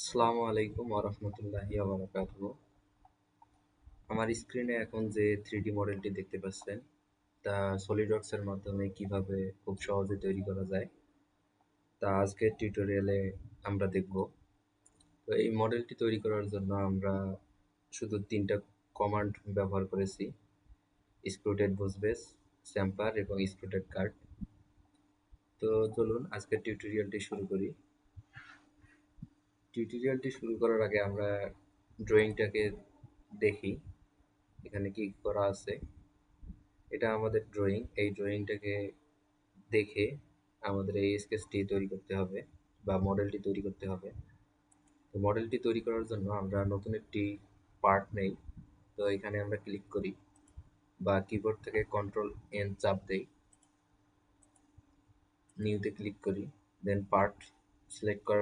আসসালামু আলাইকুম ওরহমতুল্লাহি ওবারাকাতুহু। আমার স্ক্রিনে এখন যে 3D মডেলটি দেখতে পাচ্ছেন তা সলিডওয়ার্কস এর মাধ্যমে কিভাবে খুব সহজে তৈরি করা যায় তা আজকের টিউটোরিয়ালে আমরা দেখব। তো এই মডেলটি তৈরি করার জন্য আমরা শুধু তিনটা কমান্ড ব্যবহার করেছি: এক্সট্রুডেড বস বেস, স্যাম্পার এবং এক্সট্রুডেড কাট। তো চলুন আজকের টিউটোরিয়ালটি শুরু করি। টিউটোরিয়ালটি শুরু করার আগে আমরা ড্রয়িংটাকে দেখি এখানে কি করা আছে। এটা আমাদের ড্রয়িং। এই ড্রয়িংটাকে দেখে আমাদের এই স্কেচটি তৈরি করতে হবে বা মডেলটি তৈরি করতে হবে। তো মডেলটি তৈরি করার জন্য আমরা নতুন একটি পার্ট নেই। তো এখানে আমরা ক্লিক করি বা কিবোর্ড থেকে কন্ট্রোল এন চাপ দেই, নিউতে ক্লিক করি, দেন পার্ট সিলেক্ট করার